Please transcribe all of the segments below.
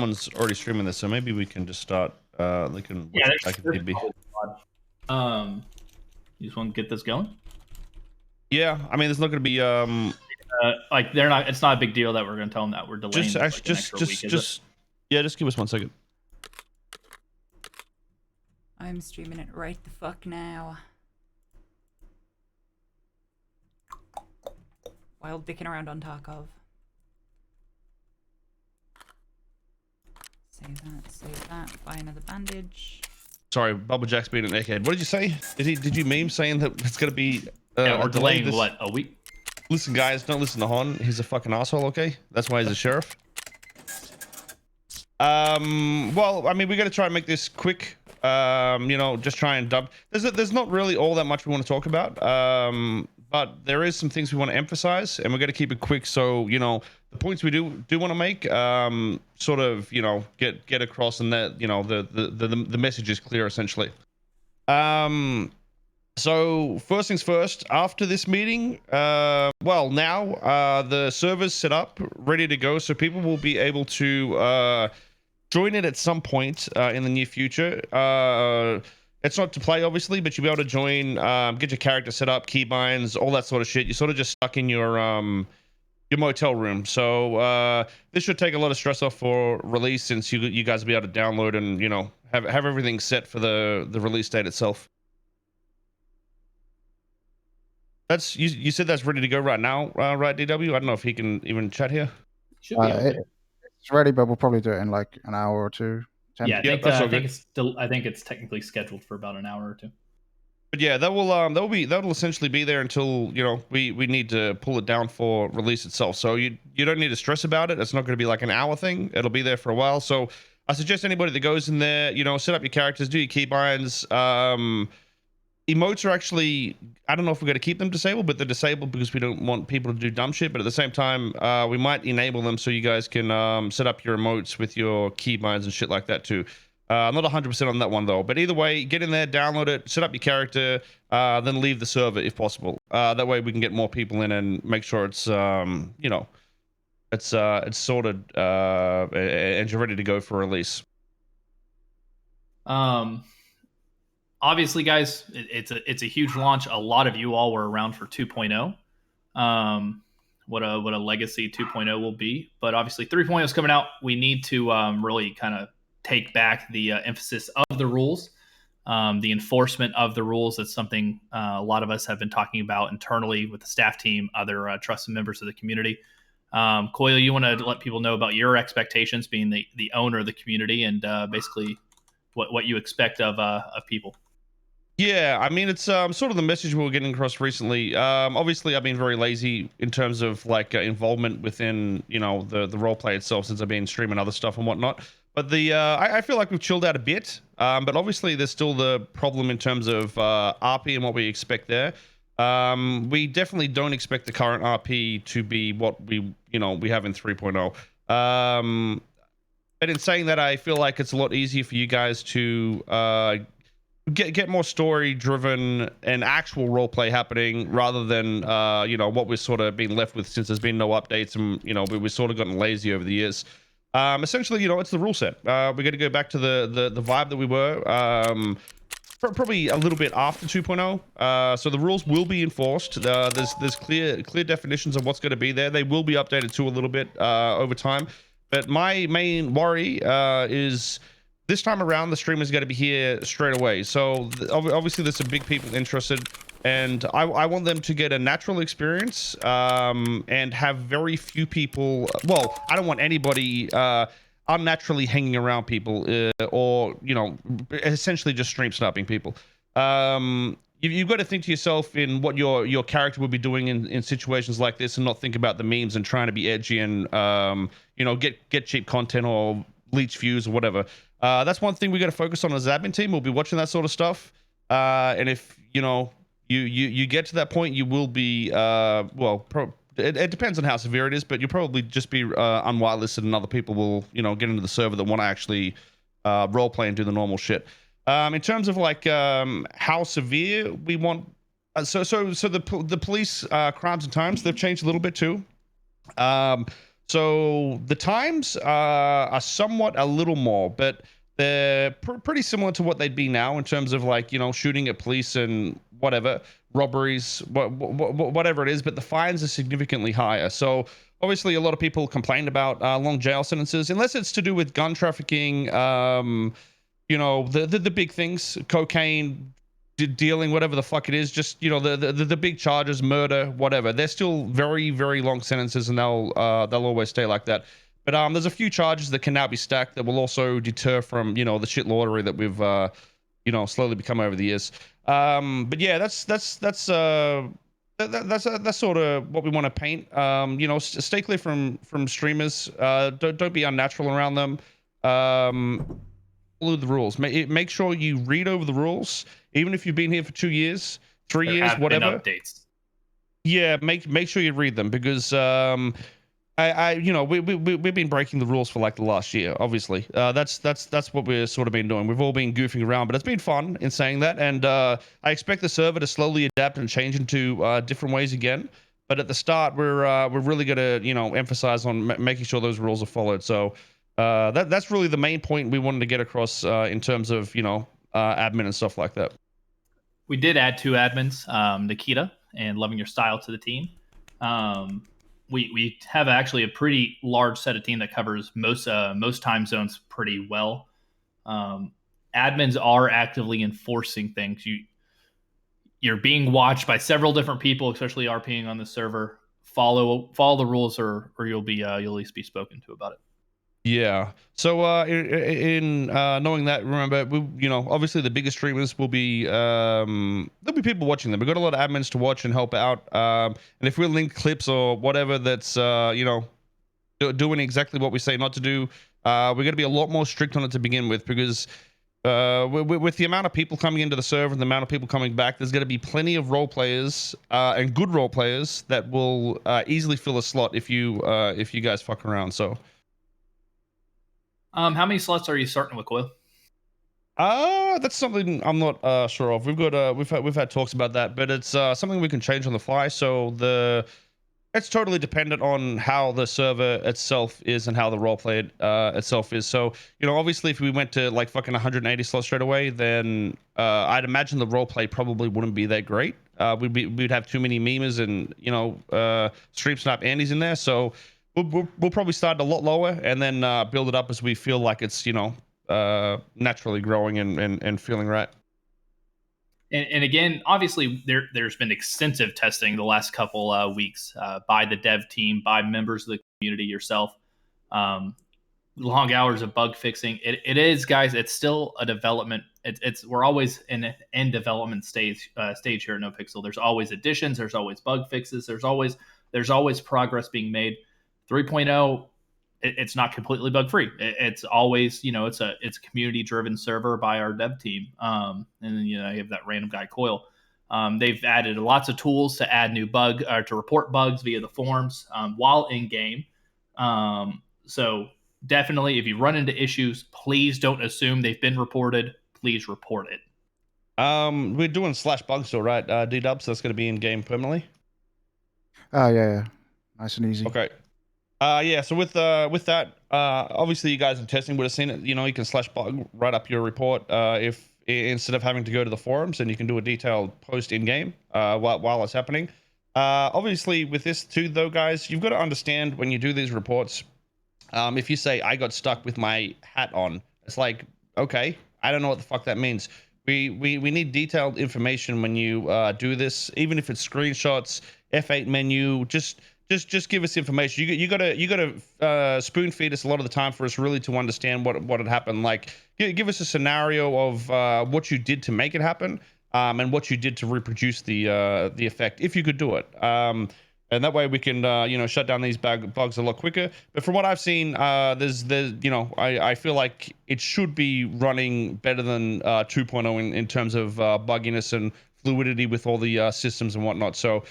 someone's already streaming this, so maybe we can just start. They can watch it back if need be. You just want to get this going? Yeah, I mean, there's not going to be like they're not. It's not a big deal that we're going to tell them that we're delaying. Just give us 1 second. I'm streaming it right the fuck now. While dicking around on Tarkov. Save that, buy another bandage. Sorry, Bubble Jack's being an egghead. What did you say? Did you meme saying that it's gonna be we're delaying what, a week? Listen, guys, don't listen to Hon. He's a fucking asshole. Okay, that's why he's a sheriff. Well, I mean, we got to try and make this quick. You know, just try and dump. There's not really all that much we want to talk about. But there is some things we want to emphasize, and we're going to keep it quick. So, you know, the points we do want to make, sort of, you know, get across, and that, you know, the message is clear essentially. So first things first, after this meeting, well, now the server's set up, ready to go, so people will be able to join it at some point in the near future. It's not to play, obviously, but you'll be able to join, get your character set up, keybinds, all that sort of shit. You're sort of just stuck in your motel room. So this should take a lot of stress off for release, since you guys will be able to download and, you know, have everything set for the release date itself. That's you said that's ready to go right now, right, DW? I don't know if he can even chat here. Should be okay. It's ready, but we'll probably do it in like an hour or two. Yeah, I think it's technically scheduled for about an hour or two. But yeah, that'll essentially be there until, you know, we need to pull it down for release itself. So you don't need to stress about it. It's not going to be like an hour thing. It'll be there for a while. So I suggest anybody that goes in there, you know, set up your characters, do your keybinds. Emotes are actually, I don't know if we're going to keep them disabled, but they're disabled because we don't want people to do dumb shit. But at the same time, we might enable them so you guys can set up your emotes with your keybinds and shit like that too. I'm not 100% on that one though. But either way, get in there, download it, set up your character, then leave the server if possible. That way we can get more people in and make sure it's, you know, it's sorted and you're ready to go for release. Obviously, guys, it's a huge launch. A lot of you all were around for 2.0. What a legacy 2.0 will be. But obviously 3.0 is coming out. We need to really kind of take back the emphasis of the rules, the enforcement of the rules. That's something a lot of us have been talking about internally with the staff team, other trusted members of the community. Coyle, you want to let people know about your expectations, being the owner of the community, and basically what you expect of people. Yeah, I mean, it's sort of the message we were getting across recently. Obviously, I've been very lazy in terms of like involvement within, you know, the roleplay itself, since I've been streaming other stuff and whatnot. But I feel like we've chilled out a bit. But obviously, there's still the problem in terms of RP and what we expect there. We definitely don't expect the current RP to be what we have in 3.0. But in saying that, I feel like it's a lot easier for you guys to get more story driven and actual role play happening, rather than you know, what we've sort of been left with since there's been no updates, and, you know, we've sort of gotten lazy over the years. Essentially, you know, it's the rule set. We're going to go back to the vibe that we were probably a little bit after 2.0. So the rules will be enforced. There's clear definitions of what's going to be there. They will be updated too a little bit over time. But my main worry is, this time around, the streamers got to be here straight away. So obviously there's some big people interested, and I want them to get a natural experience and have very few people. Well, I don't want anybody unnaturally hanging around people or, you know, essentially just stream sniping people. You've got to think to yourself in what your character would be doing in situations like this, and not think about the memes and trying to be edgy and you know, get cheap content or leech views or whatever. That's one thing we got to focus on as admin team. We'll be watching that sort of stuff, and if, you know, you get to that point, you will be well, it depends on how severe it is, but you'll probably just be unwhitelisted, and other people will, you know, get into the server that want to actually role play and do the normal shit. In terms of like how severe we want, so the police crimes and times, they've changed a little bit too. So the times are somewhat a little more, but they're pretty similar to what they'd be now in terms of like, you know, shooting at police and whatever, robberies, whatever it is. But the fines are significantly higher. So obviously, a lot of people complained about long jail sentences, unless it's to do with gun trafficking. You know, the big things, cocaine, dealing, whatever the fuck it is, just, you know, the big charges, murder, whatever. They're still very, very long sentences, and they'll always stay like that. But there's a few charges that can now be stacked that will also deter from, you know, the shit lottery that we've you know, slowly become over the years. But yeah, that's sort of what we want to paint. You know, stay clear from streamers. Don't be unnatural around them. Follow the rules. Make sure you read over the rules, even if you've been here for 2 years, 3 There years, have whatever. been updates. Yeah, make sure you read them, because you know, we've been breaking the rules for like the last year. Obviously, that's what we're sort of been doing. We've all been goofing around, but it's been fun in saying that. And I expect the server to slowly adapt and change into different ways again. But at the start, we're really gonna, you know, emphasize on making sure those rules are followed. So that's really the main point we wanted to get across in terms of, you know, admin and stuff like that. We did add 2 admins, Nikita and Loving Your Style, to the team. We have actually a pretty large set of team that covers most time zones pretty well. Admins are actively enforcing things. You're being watched by several different people, especially RPing on the server. Follow the rules, or you'll at least be spoken to about it. Yeah. So in knowing that, remember, you know, obviously the biggest streamers will be there'll be people watching them. We've got a lot of admins to watch and help out. And if we link clips or whatever that's you know, doing exactly what we say not to do, we're going to be a lot more strict on it to begin with, because with the amount of people coming into the server and the amount of people coming back, there's going to be plenty of role players and good role players that will easily fill a slot if you guys fuck around. So how many slots are you starting with, Coil? That's something I'm not sure of. We've had talks about that, but it's something we can change on the fly. So it's totally dependent on how the server itself is and how the roleplay itself is. So, you know, obviously if we went to like fucking 180 slots straight away, then I'd imagine the roleplay probably wouldn't be that great. We'd have too many memers and, you know, stream snap Andes in there. So we'll probably start a lot lower and then build it up as we feel like it's, you know, naturally growing and feeling right. And again, obviously, there's been extensive testing the last couple weeks by the dev team, by members of the community, yourself. Long hours of bug fixing. It is, guys. It's still a development. We're always in an development stage here at NoPixel. There's always additions. There's always bug fixes. There's always progress being made. 3.0. It's not completely bug free. It's always, you know, it's a community driven server by our dev team. And then, you know, you have that random guy Coil. They've added lots of tools to add new to report bugs via the forums while in game. So definitely, if you run into issues, please don't assume they've been reported. Please report it. We're doing /bug still, right? D-Dub, so that's going to be in game permanently. Oh yeah, nice and easy. Okay. Yeah, so with that, obviously you guys in testing would have seen it. You know, you can /bug right up your report if instead of having to go to the forums, and you can do a detailed post in game while it's happening. Obviously with this too, though, guys, you've got to understand when you do these reports. If you say I got stuck with my hat on, it's like, okay, I don't know what the fuck that means. We need detailed information when you do this, even if it's screenshots, F8 menu, just give us information. You gotta spoon feed us a lot of the time for us really to understand what had happened. Like give us a scenario of what you did to make it happen, and what you did to reproduce the effect, if you could do it. And that way we can you know, shut down these bugs a lot quicker. But from what I've seen, there's you know, I feel like it should be running better than 2.0 in terms of bugginess and fluidity with all the systems and whatnot. So,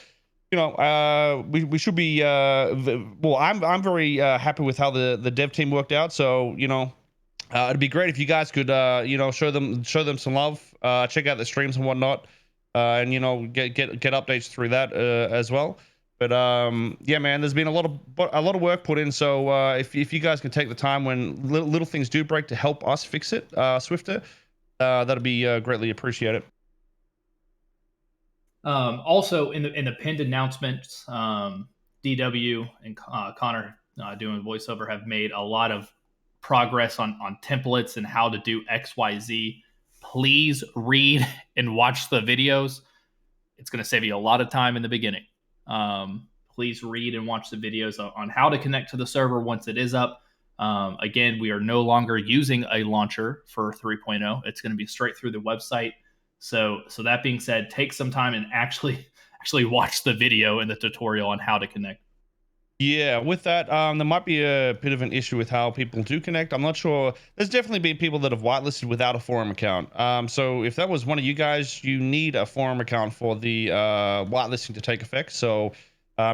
you know, we should be well, I'm very happy with how the dev team worked out. So, you know, it'd be great if you guys could you know, show them some love, check out the streams and whatnot, and, you know, get updates through that as well. But yeah, man, there's been a lot of work put in. So if you guys can take the time when little things do break to help us fix it swifter, that'd be greatly appreciated. Also, in the pinned announcements, DW and Connor doing voiceover have made a lot of progress on templates and how to do XYZ. Please read and watch the videos. It's going to save you a lot of time in the beginning. Please read and watch the videos on how to connect to the server once it is up. Again, we are no longer using a launcher for 3.0. It's going to be straight through the website. So that being said, take some time and actually watch the video and the tutorial on how to connect. Yeah, with that, there might be a bit of an issue with how people do connect. I'm not sure. There's definitely been people that have whitelisted without a forum account. So if that was one of you guys, you need a forum account for the whitelisting to take effect. So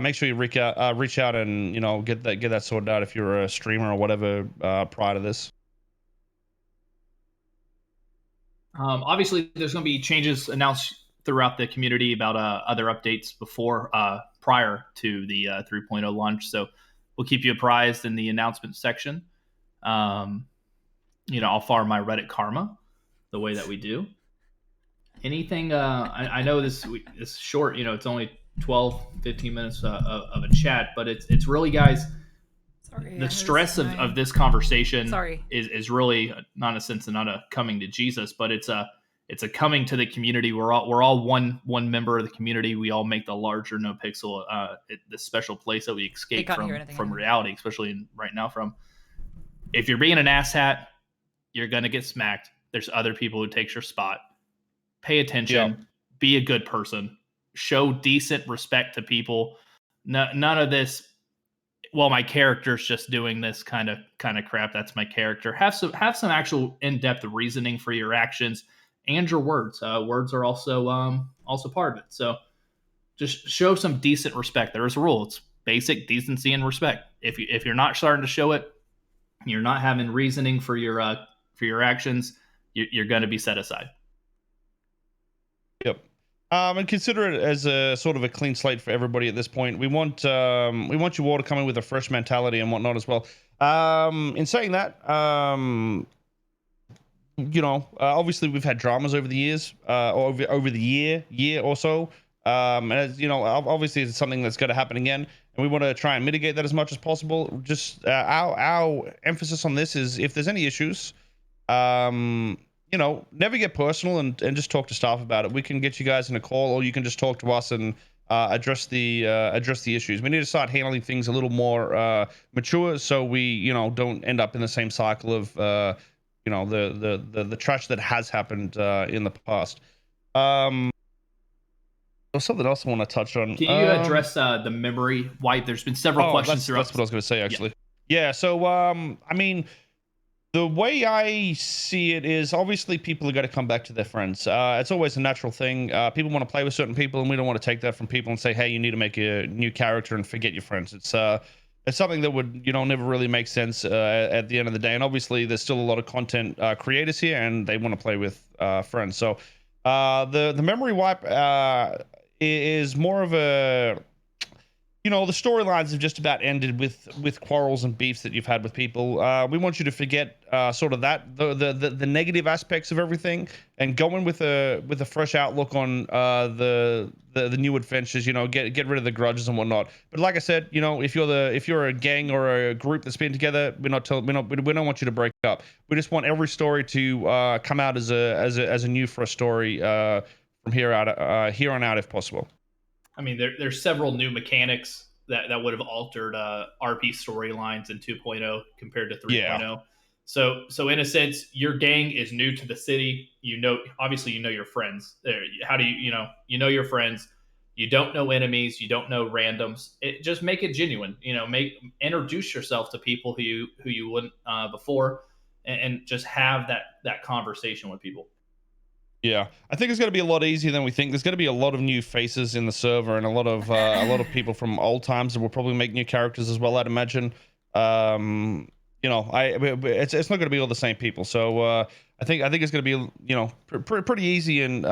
make sure you reach out and get that sorted out if you're a streamer or whatever prior to this. Obviously, there's going to be changes announced throughout the community about other updates prior to the 3.0 launch. So we'll keep you apprised in the announcement section. I'll farm my Reddit karma the way that we do. Anything? I know this is short. It's only 12, 15 minutes of a chat, but it's really, guys. Sorry, the stress of this conversation Sorry. is really not a sense of not a coming to Jesus, but it's a coming to the community. We're all one member of the community. We all make the larger NoPixel the special place that we escape from reality, especially right now. If you're being an asshat, you're gonna get smacked. There's other people who takes your spot. Pay attention. Yep. Be a good person. Show decent respect to people. None of this. Well, my character's just doing this kind of crap. That's my character. Have some actual in-depth reasoning for your actions and your words. Words are also part of it. So just show some decent respect. There is a rule. It's basic decency and respect. If you're not starting to show it, you're not having reasoning for your actions, you're going to be set aside. Yep. And consider it as a sort of a clean slate for everybody at this point. We want you all to come in with a fresh mentality and whatnot as well. In saying that, obviously we've had dramas over the years, over the year or so. And as obviously it's something that's going to happen again, and we want to try and mitigate that as much as possible. Just our emphasis on this is if there's any issues, never get personal and just talk to staff about it. We can get you guys in a call, or you can just talk to us and address the issues. We need to start handling things a little more mature, so we don't end up in the same cycle of the trash that has happened in the past. There's something else I want to touch on. Can you address the memory wipe? There's been several questions throughout. That's what I was going to say, actually. Yeah. So I mean, the way I see it is obviously people are going to come back to their friends. It's always a natural thing. People want to play with certain people, and we don't want to take that from people and say, hey, you need to make a new character and forget your friends. It's something that would never really make sense at the end of the day. And obviously there's still a lot of content creators here, and they want to play with friends. So the memory wipe is more of a the storylines have just about ended with quarrels and beefs that you've had with people. We want you to forget sort of that the negative aspects of everything, and go in with a fresh outlook on the new adventures. Get rid of the grudges and whatnot. But like I said, if you're a gang or a group that's been together, we don't want you to break up. We just want every story to come out as a new fresh story from here on out if possible. I mean, there's several new mechanics that would have altered RP storylines in 2.0 compared to 3.0. Yeah. So in a sense, your gang is new to the city. Obviously you know your friends. How do you know your friends? You don't know enemies. You don't know randoms. Just make it genuine. Introduce yourself to people who you wouldn't before, and just have that conversation with people. Yeah, I think it's going to be a lot easier than we think. There's going to be a lot of new faces in the server, and a lot of people from old times that will probably make new characters as well, I'd imagine. It's not going to be all the same people. So I think it's going to be pretty easy and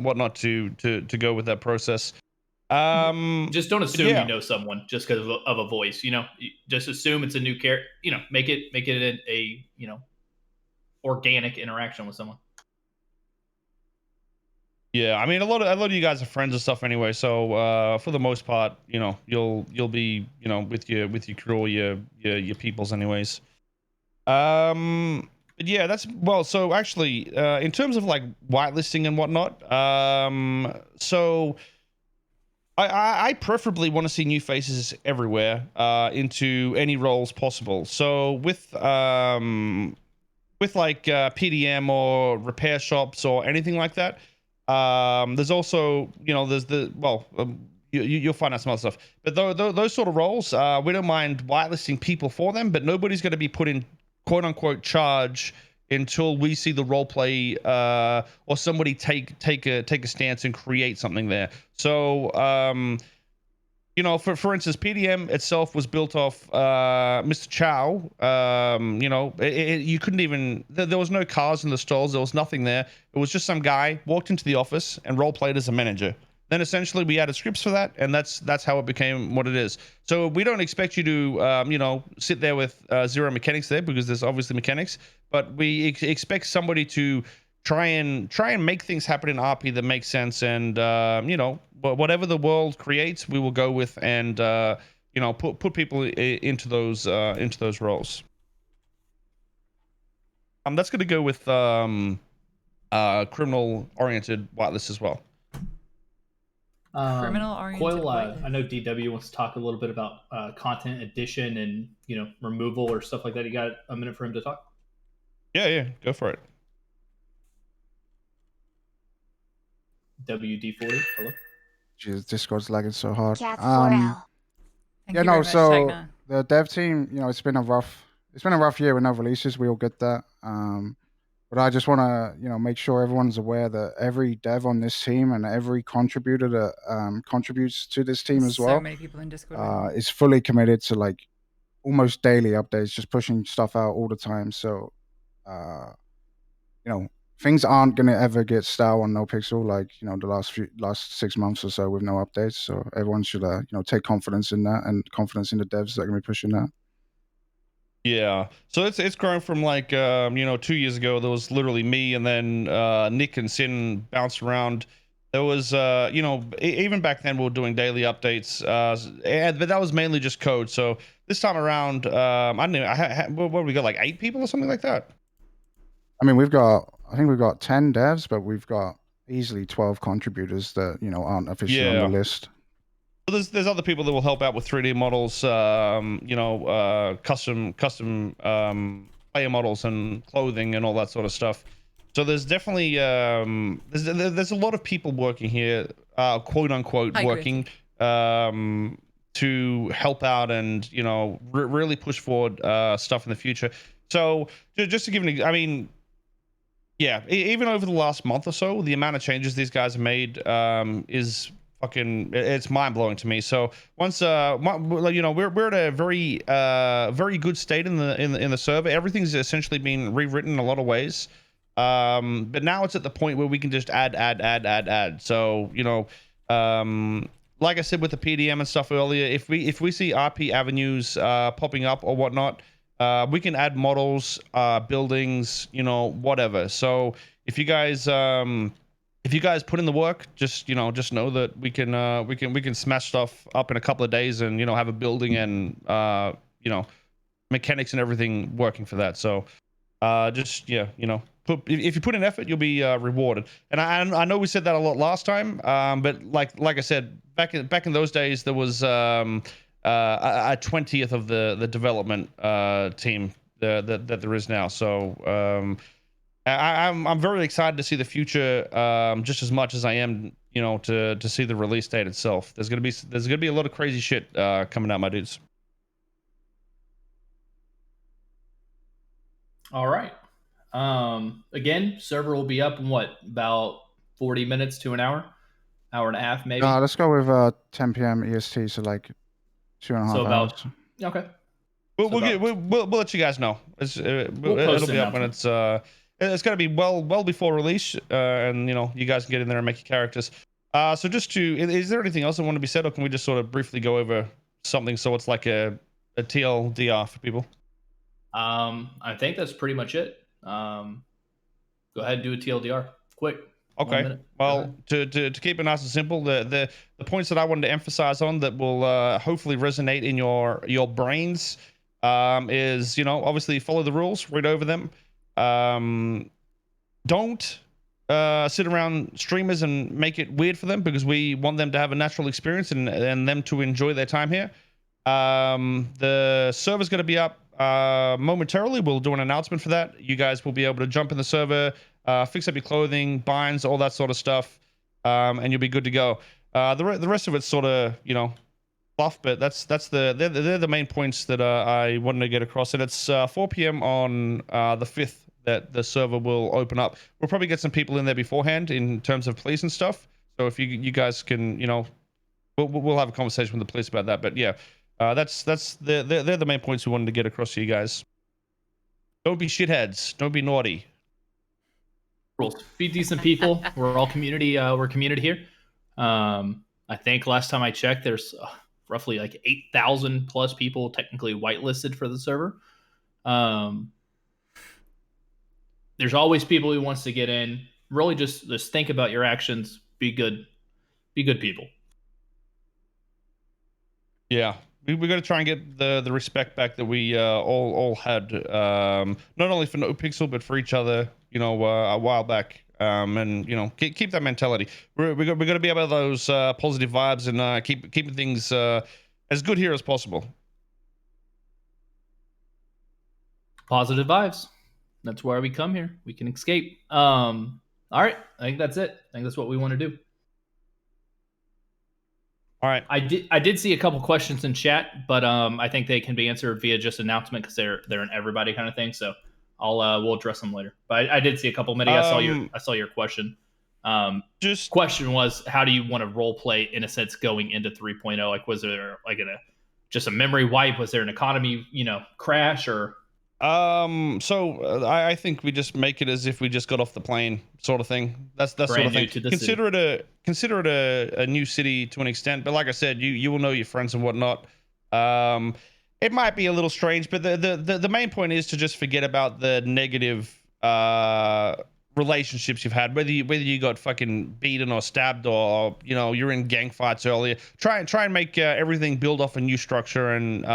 whatnot to go with that process. Just don't assume yeah. you know someone just because of a voice. You know, just assume it's a new character. You know, make it a you know, organic interaction with someone. Yeah, I mean, a lot of you guys are friends and stuff anyway, so for the most part, you know, you'll be, you know, with your crew or your peoples anyways. But yeah, that's well. So actually, in terms of like whitelisting and whatnot, so I preferably want to see new faces everywhere, into any roles possible. So with like PDM or repair shops or anything like that. There's also, you know, there's the, well, you'll find out some other stuff. But those sort of roles, we don't mind whitelisting people for them, but nobody's going to be put in quote unquote charge until we see the role play or somebody take a stance and create something there. So you know, for instance, PDM itself was built off Mr. Chow. You know, you couldn't even, there was no cars in the stalls. There was nothing there. It was just some guy walked into the office and role played as a manager. Then essentially we added scripts for that, and that's how it became what it is. So we don't expect you to, you know, sit there with zero mechanics there, because there's obviously mechanics. But we expect somebody to try and make things happen in RP that make sense, and you know, whatever the world creates, we will go with, and you know, put people into those roles. That's going to go with criminal oriented whitelist as well. Criminal oriented Coil, whitelist. I know DW wants to talk a little bit about content addition and, you know, removal or stuff like that. You got a minute for him to talk? Yeah, go for it. WD40, hello. Jeez, Discord's lagging so hard. Thank Yeah, you no. very much, So Techna. the dev team, you know, it's been a rough year with no releases. We all get that. But I just want to, you know, make sure everyone's aware that every dev on this team and every contributor that contributes to this team as So well many people in Discord right now. is fully committed to like almost daily updates, just pushing stuff out all the time. So, you know, things aren't gonna ever get stale on NoPixel like, you know, the last 6 months or so with no updates. So everyone should you know, take confidence in that and confidence in the devs that are gonna be pushing that. Yeah, so it's grown from like you know, 2 years ago there was literally me, and then Nick and Sin bounced around. There was you know, even back then we were doing daily updates, but that was mainly just code. So this time around, I don't know, what we got, like 8 people or something like that. I mean, I think we've got 10 devs, but we've got easily 12 contributors that, you know, aren't officially on the list. There's other people that will help out with 3D models, you know, custom player models and clothing and all that sort of stuff. So there's definitely there's a lot of people working here, quote unquote, working to help out and, you know, really push forward stuff in the future. So just to give an, I mean, yeah, even over the last month or so, the amount of changes these guys have made is fucking, it's mind-blowing to me. So once you know, we're at a very good state in the server. Everything's essentially been rewritten in a lot of ways, but now it's at the point where we can just add. So, you know, like I said with the PDM and stuff earlier, if we see RP avenues popping up or whatnot, we can add models, buildings, you know, whatever. So if you guys put in the work, just, you know, just know that we can smash stuff up in a couple of days and, you know, have a building and you know, mechanics and everything working for that. So just, yeah, you know, if you put in effort, you'll be rewarded. And I know we said that a lot last time, but like I said, back in those days, there was a 20th of the development team that there is now. So I'm very excited to see the future, just as much as I am, you know, to see the release date itself. There's gonna be a lot of crazy shit coming out, my dudes. All right. Again, server will be up in what, about 40 minutes to an hour and a half, maybe. Let's go with 10 p.m. EST, so like 2.5 hours. Okay. We'll let you guys know. It'll be up when it's gonna be well before release, and, you know, you guys can get in there and make your characters. So just to, is there anything else that want to be said, or can we just sort of briefly go over something so it's like a TLDR for people? I think that's pretty much it. Go ahead and do a TLDR. Quick. 1 Okay. minute. Well, to keep it nice and simple, the points that I wanted to emphasize on that will hopefully resonate in your brains is, you know, obviously follow the rules, read over them. Don't sit around streamers and make it weird for them, because we want them to have a natural experience and them to enjoy their time here. The server's going to be up momentarily. We'll do an announcement for that. You guys will be able to jump in the server, fix up your clothing, binds, all that sort of stuff, and you'll be good to go. The rest of it's sort of, you know, fluff, but they're the main points that I wanted to get across. And it's 4 p.m. on the 5th that the server will open up. We'll probably get some people in there beforehand in terms of police and stuff. So if you guys can, you know, we'll have a conversation with the police about that. But yeah, they're the main points we wanted to get across to you guys. Don't be shitheads. Don't be naughty. Rules. Be decent people. We're all community. We're community here. I think last time I checked, there's roughly like 8,000 plus people technically whitelisted for the server. There's always people who wants to get in. Really, just think about your actions. Be good. Be good people. Yeah, we got to try and get the respect back that we all had, not only for NoPixel but for each other, you know, a while back. And you know, keep that mentality. We're gonna be about those positive vibes and keeping things as good here as possible. Positive vibes. That's why we come here. We can escape. All right, I think that's it. I think that's what we want to do. All right. I did see a couple questions in chat, but I think they can be answered via just announcement because they're an everybody kind of thing. So we'll address them later. But I did see a couple. Many. I saw your question. Just question was, how do you want to role play in a sense going into 3.0? Like, was there like just a memory wipe? Was there an economy, you know, crash or? So I think we just make it as if we just got off the plane, sort of thing. That's sort of thing. Consider it a new city to an extent, but like I said, you will know your friends and whatnot. It might be a little strange, but the main point is to just forget about the negative relationships you've had, whether you got fucking beaten or stabbed or, you know, you're in gang fights earlier. Try and make everything build off a new structure and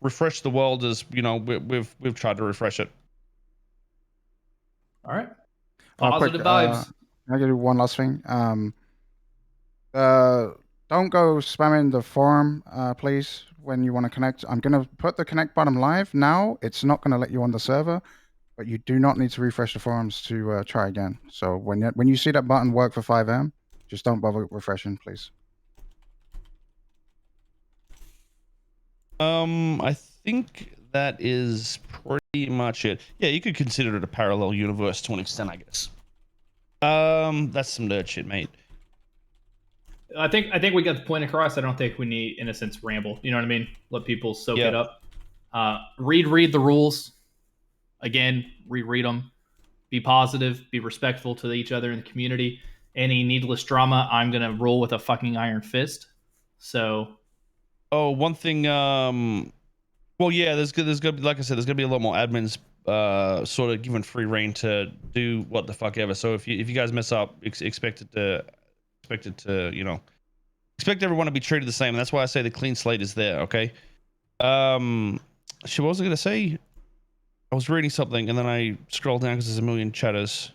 refresh the world as, you know, we've tried to refresh it. All right, positive vibes. I gotta do one last thing. Don't go spamming the forum, please, when you want to connect. I'm gonna put the connect button live now. It's not gonna let you on the server, but you do not need to refresh the forums to try again. So when you see that button work for 5M, just don't bother refreshing, please. I think that is pretty much it. Yeah, you could consider it a parallel universe to an extent, I guess. That's some nerd shit, mate. I think we got the point across. I don't think we need, in a sense, ramble. You know what I mean? Let people soak it up. Read the rules. Again, reread them. Be positive. Be respectful to each other in the community. Any needless drama, I'm gonna roll with a fucking iron fist. So. Oh, one thing. Well, yeah, there's gonna be, like I said, there's gonna be a lot more admins sort of given free reign to do what the fuck ever. So if you guys mess up, expect it to, you know, expect everyone to be treated the same. And that's why I say the clean slate is there. Okay. What was I gonna say? I was reading something and then I scrolled down because there's a million chatters.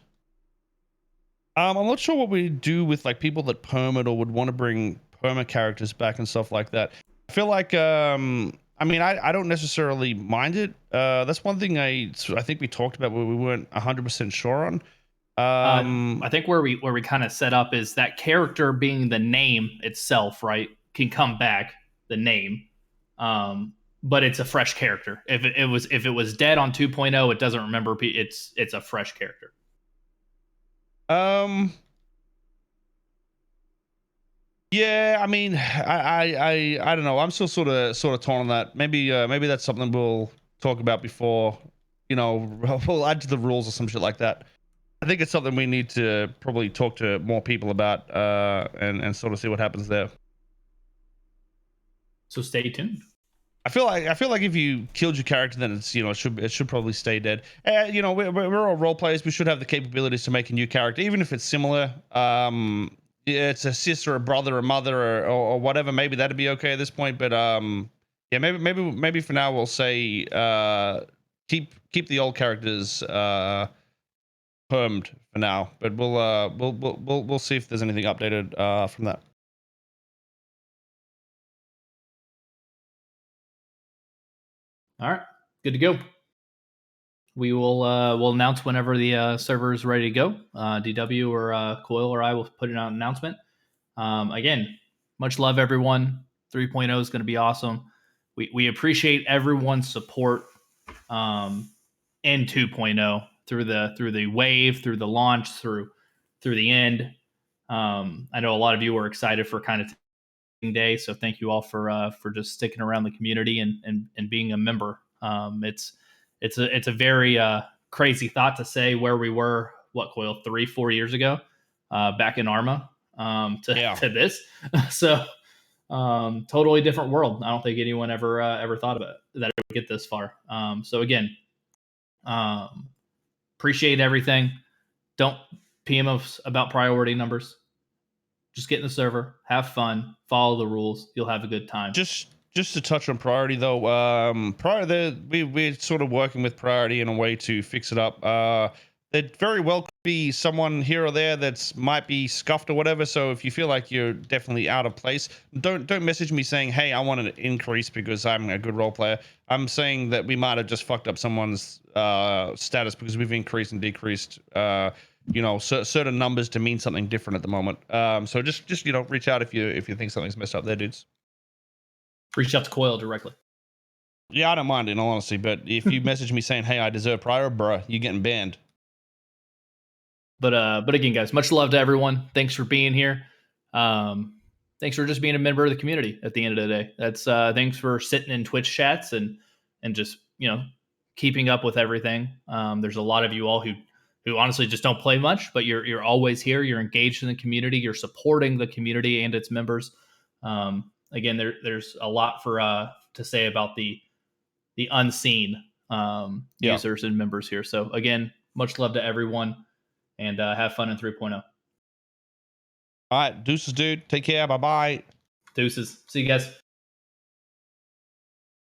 I'm not sure what we do with like people that permit or would want to bring perma characters back and stuff like that. I feel like I mean, I don't necessarily mind it. That's one thing I think we talked about where we weren't 100% sure on. I think where we kind of set up is that character being the name itself, right, can come back, the name, but it's a fresh character. If it was dead on 2.0, it doesn't remember. It's a fresh character. Yeah, I mean, I don't know. I'm still sort of torn on that. Maybe that's something we'll talk about before, you know, we'll add to the rules or some shit like that. I think it's something we need to probably talk to more people about, and sort of see what happens there. So stay tuned. I feel like if you killed your character, then it's, you know, it should probably stay dead. You know, we're all role players. We should have the capabilities to make a new character, even if it's similar. Yeah, it's a sister, a brother, a mother, or whatever. Maybe that'd be okay at this point. But yeah, maybe for now we'll say keep the old characters permed for now. But we'll see if there's anything updated from that. All right, good to go. We will we'll announce whenever the server is ready to go. DW or Coil or I will put out an announcement. Again, much love, everyone. 3.0 is going to be awesome. We appreciate everyone's support in 2.0 through the wave, through the launch, through the end. I know a lot of you were excited for kind of day, so thank you all for just sticking around the community and being a member. It's a very crazy thought to say where we were, what, Coil, 3-4 years ago, back in Arma, to this. So totally different world. I don't think anyone ever thought about it, that it would get this far. So again, appreciate everything. Don't PM us about priority numbers. Just get in the server, have fun, follow the rules. You'll have a good time. Just to touch on priority though, we're sort of working with priority in a way to fix it up. There very well could be someone here or there that's might be scuffed or whatever. So if you feel like you're definitely out of place, don't message me saying, hey, I want an increase because I'm a good role player. I'm saying that we might have just fucked up someone's status because we've increased and decreased you know, certain numbers to mean something different at the moment. So just you know, reach out if you think something's messed up there, dudes. Reach out to Coil directly. Yeah, I don't mind in all honesty, but if you message me saying, hey, I deserve prior, bruh, you're getting banned. But again, guys, much love to everyone. Thanks for being here. Thanks for just being a member of the community at the end of the day. That's thanks for sitting in Twitch chats and just, you know, keeping up with everything. There's a lot of you all who honestly just don't play much, but you're always here. You're engaged in the community. You're supporting the community and its members. Again, there's a lot for to say about the unseen users and members here. So again, much love to everyone, and have fun in 3.0. All right, deuces, dude. Take care. Bye bye. Deuces. See you guys.